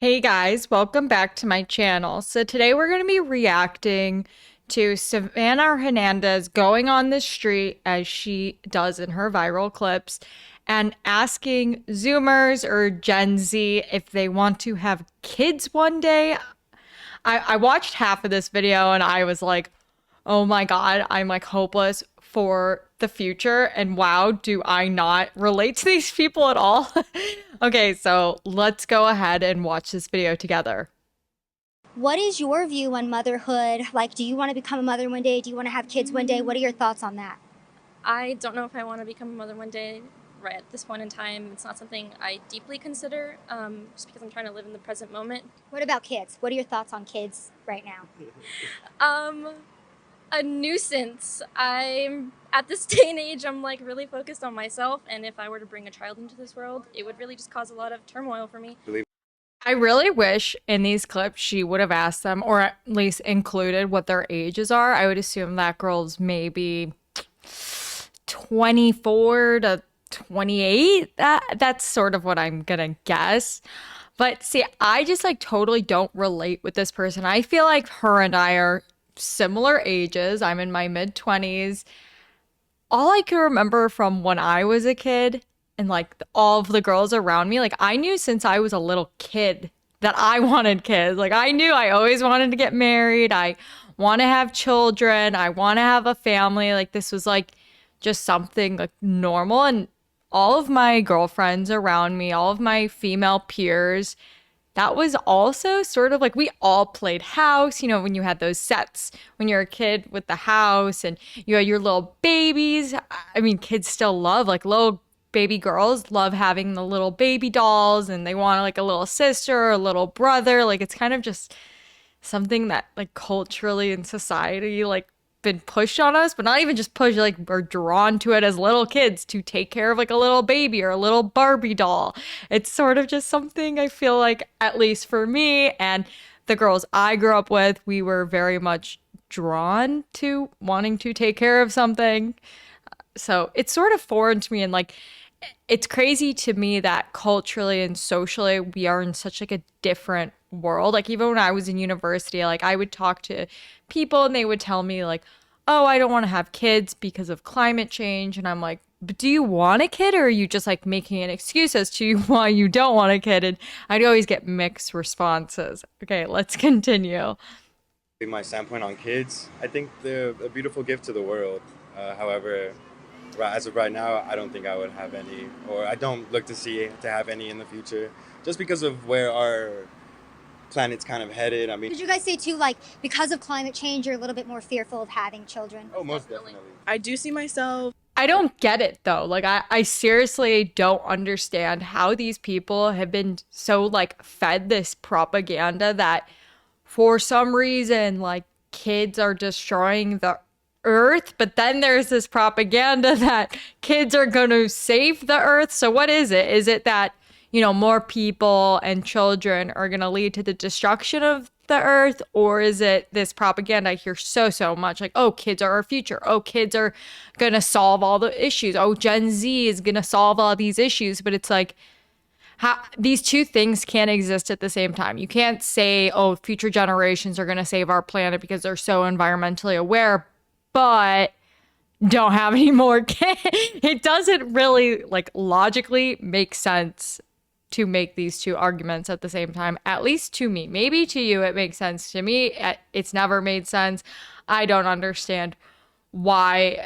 Hey guys, welcome back to my channel. So today we're going to be reacting to Savannah Hernandez going on the street as she does in her viral clips and asking Zoomers or Gen Z if they want to have kids one day. I watched half of this video and I was like, oh my God, I'm like hopeless for the future. And wow, do I not relate to these people at all? Okay, so let's go ahead and watch this video together. What is your view on motherhood? Like, do you want to become a mother one day? Do you want to have kids one day? What are your thoughts on that? I don't know if I want to become a mother one day. Right at this point in time, it's not something I deeply consider, just because I'm trying to live in the present moment. What about kids? What are your thoughts on kids right now? Um, a nuisance. I'm at this day and age, I'm like really focused on myself, and if I were to bring a child into this world, it would really just cause a lot of turmoil for me. I really wish in these clips she would have asked them, or at least included what their ages are. I would assume that girl's maybe 24 to 28. That's sort of what I'm gonna guess. But see, I just like totally don't relate with this person. I feel like her and I are similar ages. I'm in my mid 20s. All I can remember from when I was a kid and like all of the girls around me, like I knew since I was a little kid that I wanted kids. Like I knew I always wanted to get married. I want to have children. I want to have a family. Like this was like just something like normal. And all of my girlfriends around me, all of my female peers, that was also sort of like we all played house, when you had those sets when you're a kid with the house and you had your little babies. I mean, kids still love like little baby girls love having the little baby dolls and they want like a little sister or a little brother. Like it's kind of just something that like culturally in society like been pushed on us, but not even just pushed, like we're drawn to it as little kids to take care of like a little baby or a little Barbie doll. It's sort of just something I feel like, at least for me and the girls I grew up with, we were very much drawn to wanting to take care of something. So it's sort of foreign to me, and like it's crazy to me that culturally and socially we are in such like a different world. Like even when I was in university, like I would talk to people and they would tell me like, "Oh, I don't want to have kids because of climate change." And I'm like, "But do you want a kid, or are you just like making an excuse as to why you don't want a kid?" And I'd always get mixed responses. Okay, let's continue. My standpoint on kids, I think they're a beautiful gift to the world. However, as of right now, I don't think I would have any, or I don't look to have any in the future, just because of where our planet's kind of headed. I mean, Did you guys say too, like, because of climate change, you're a little bit more fearful of having children? oh, most definitely. I do see myself. I don't get it though. Like I seriously don't understand how these people have been so like fed this propaganda that for some reason like kids are destroying the earth, but then there's this propaganda that kids are going to save the earth. So what is it? Is it that, more people and children are going to lead to the destruction of the earth, or is it this propaganda I hear so much like, oh, kids are our future, oh, kids are going to solve all the issues, oh, Gen Z is going to solve all these issues? But it's like, how these two things can't exist at the same time. You can't say, oh, future generations are going to save our planet because they're so environmentally aware, but don't have any more kids. It doesn't really like logically make sense to make these two arguments at the same time, at least to me. Maybe to you it makes sense. To me, it's never made sense. I don't understand why,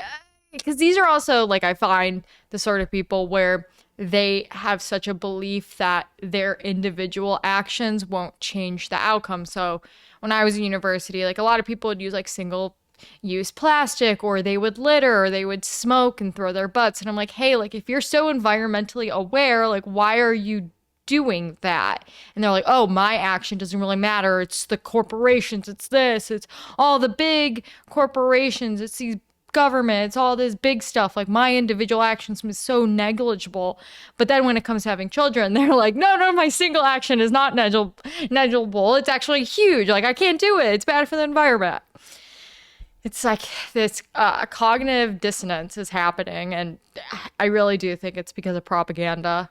because these are also like, I find the sort of people where they have such a belief that their individual actions won't change the outcome. So when I was in university, like a lot of people would use like single use plastic, or they would litter, or they would smoke and throw their butts. And I'm like, hey, like if you're so environmentally aware, like why are you doing that? And they're like, oh, my action doesn't really matter. It's the corporations. It's this. It's all the big corporations. It's these government. It's all this big stuff. Like my individual actions is so negligible. But then when it comes to having children, they're like, no, my single action is not negligible. It's actually huge. Like I can't do it. It's bad for the environment. It's like this cognitive dissonance is happening, and I really do think it's because of propaganda.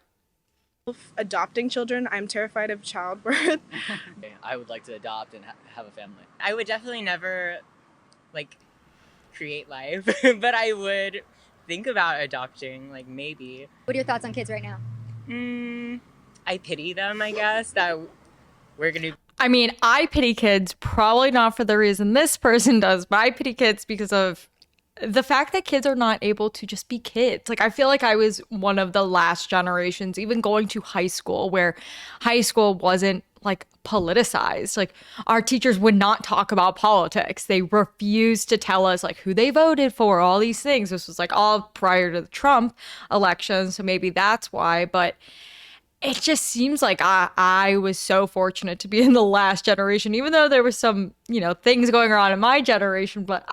Adopting children. I'm terrified of childbirth. I would like to adopt and have a family. I would definitely never, like, create life, but I would think about adopting, like, maybe. What are your thoughts on kids right now? I pity them, I guess, that we're gonna. I mean, I pity kids, probably not for the reason this person does, but I pity kids because of the fact that kids are not able to just be kids. Like, I feel like I was one of the last generations, even going to high school, where high school wasn't like politicized. Like, our teachers would not talk about politics. They refused to tell us like who they voted for, all these things. This was like all prior to the Trump election, so maybe that's why. But it just seems like I was so fortunate to be in the last generation, even though there was some, things going on in my generation. But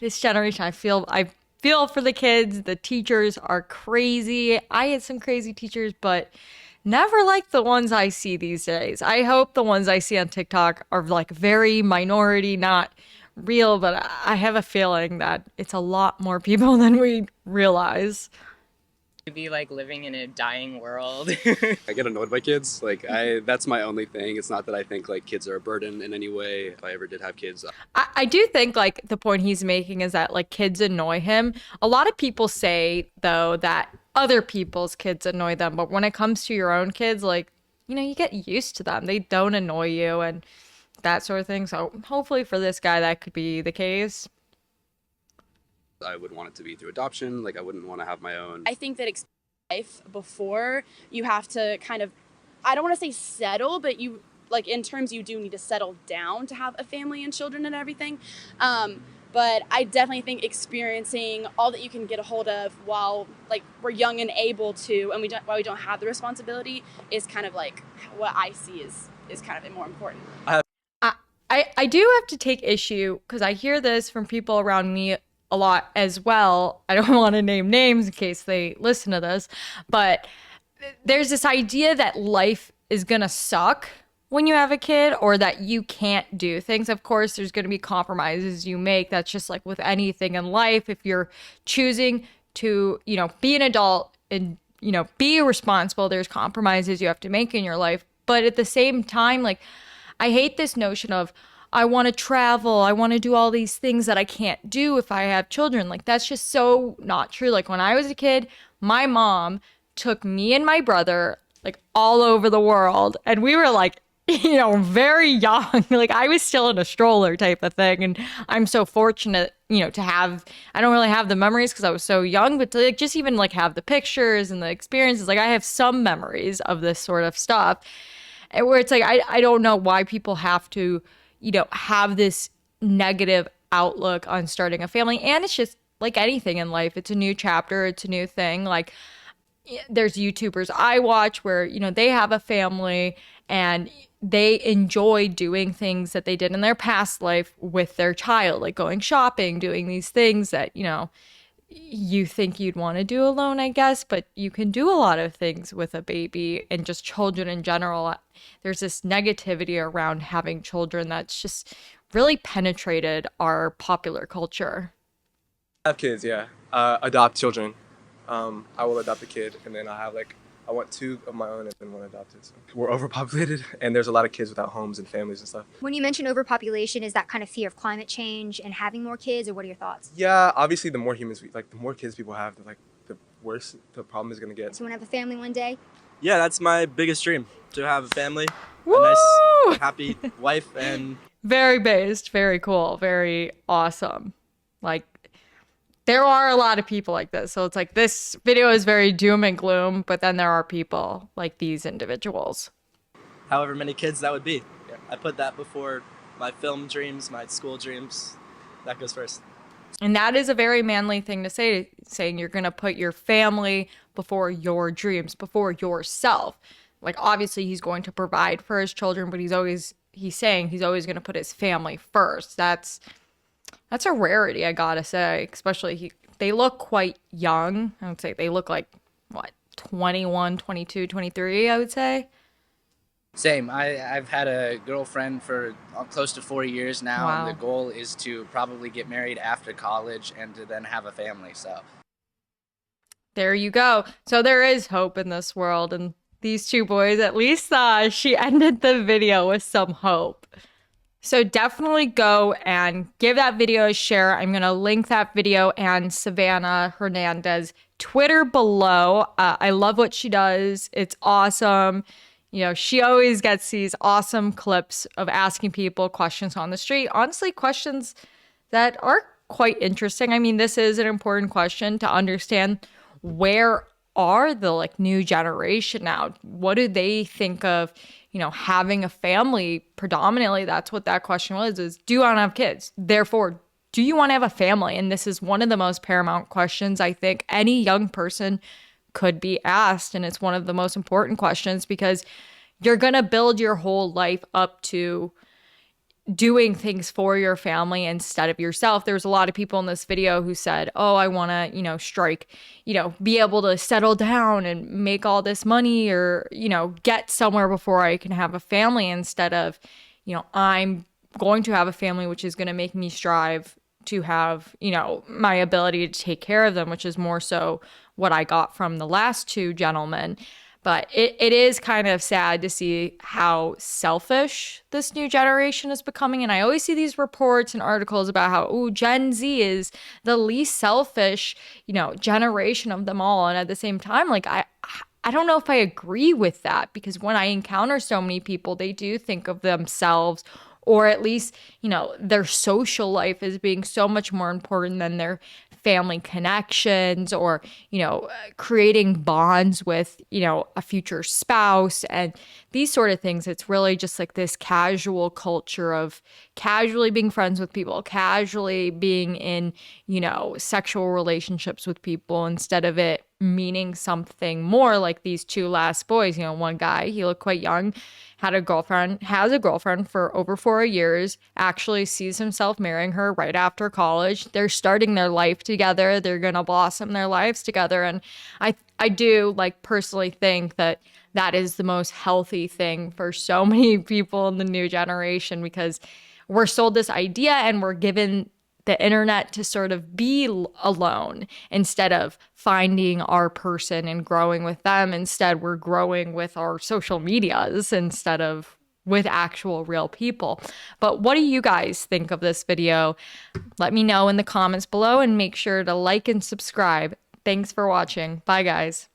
this generation, I feel for the kids. The teachers are crazy. I had some crazy teachers, but never like the ones I see these days. I hope the ones I see on TikTok are like very minority, not real, but I have a feeling that it's a lot more people than we realize. To be like living in a dying world. I get annoyed by kids. That's my only thing. It's not that I think like kids are a burden in any way. If I ever did have kids. I do think like the point he's making is that like kids annoy him. A lot of people say though that other people's kids annoy them, but when it comes to your own kids, like, you get used to them. They don't annoy you and that sort of thing. So hopefully for this guy, that could be the case. I would want it to be through adoption. Like I wouldn't want to have my own. I think that life before you have to kind of, I don't want to say settle, but you like in terms you do need to settle down to have a family and children and everything. But I definitely think experiencing all that you can get a hold of while like we're young and able to, and while we don't have the responsibility is kind of like what I see is kind of more important. I do have to take issue because I hear this from people around me a lot as well. I don't want to name names in case they listen to this, but there's this idea that life is gonna suck when you have a kid or that you can't do things. Of course, there's gonna be compromises you make. That's just like with anything in life. If you're choosing to, be an adult and, be responsible, there's compromises you have to make in your life. But at the same time, like, I hate this notion of, I want to travel. I want to do all these things that I can't do if I have children. Like, that's just so not true. Like, when I was a kid, my mom took me and my brother, like, all over the world. And we were, like, very young. Like, I was still in a stroller type of thing. And I'm so fortunate, to have, I don't really have the memories because I was so young, but to, like, just even, like, have the pictures and the experiences. Like, I have some memories of this sort of stuff. And where it's like, I don't know why people have to, have this negative outlook on starting a family. And it's just like anything in life. It's a new chapter. It's a new thing. Like, there's YouTubers I watch where, they have a family and they enjoy doing things that they did in their past life with their child, like going shopping, doing these things that, you think you'd want to do alone, I guess, but you can do a lot of things with a baby and just children in general. There's this negativity around having children that's just really penetrated our popular culture. I have kids, yeah. Adopt children. I will adopt a kid, and then I want 2 of my own and then 1 adopted. So we're overpopulated, and there's a lot of kids without homes and families and stuff. When you mention overpopulation, is that kind of fear of climate change and having more kids, or what are your thoughts? Yeah, obviously the more humans, the more kids people have, the worse the problem is going to get. Do you want to have a family one day? Yeah, that's my biggest dream, to have a family, Woo! a nice, happy wife, and... Very based, very cool, very awesome. Like, there are a lot of people like this. So it's like this video is very doom and gloom, but then there are people like these individuals. However many kids that would be. Yeah. I put that before my film dreams, my school dreams. That goes first. And that is a very manly thing to say, saying you're going to put your family before your dreams, before yourself. Like, obviously he's going to provide for his children, but he's saying he's always going to put his family first. That's a rarity, I gotta say. Especially they look quite young. I would say they look like, 21, 22, 23, I would say. Same. I've had a girlfriend for close to 4 years now. Wow. And the goal is to probably get married after college and to then have a family. So There you go. So there is hope in this world, and these two boys, at least she ended the video with some hope. So definitely go and give that video a share. I'm going to link that video and Savannah Hernandez Twitter below. I love what she does. It's awesome. You know, she always gets these awesome clips of asking people questions on the street. Honestly, questions that are quite interesting. I mean, this is an important question to understand where are the like new generation now? What do they think of, you know, having a family? Predominantly, that's what that question was, is do you want to have kids? Therefore, do you want to have a family? And this is one of the most paramount questions I think any young person could be asked. And it's one of the most important questions because you're going to build your whole life up to doing things for your family instead of yourself. There's a lot of people in this video who said, oh, I want to, you know, be able to settle down and make all this money or, you know, get somewhere before I can have a family instead of, you know, I'm going to have a family, which is going to make me strive to have, you know, my ability to take care of them, which is more so what I got from the last two gentlemen. But it is kind of sad to see how selfish this new generation is becoming. And I always see these reports and articles about how, oh, Gen Z is the least selfish, you know, generation of them all. And at the same time, like, I don't know if I agree with that, because when I encounter so many people, they do think of themselves, or at least, you know, their social life as being so much more important than their family connections or, you know, creating bonds with, you know, a future spouse and these sort of things. It's really just like this casual culture of casually being friends with people, casually being in, you know, sexual relationships with people instead of it meaning something more. Like these two last boys, you know, one guy, he looked quite young, has a girlfriend for over 4 years, actually sees himself marrying her right after college. They're starting their life together. They're going to blossom their lives together. And I do like personally think that that is the most healthy thing for so many people in the new generation, because we're sold this idea and we're given the internet to sort of be alone instead of finding our person and growing with them. Instead, we're growing with our social medias instead of with actual real people. But what do you guys think of this video? Let me know in the comments below and make sure to like and subscribe. Thanks for watching. Bye, guys.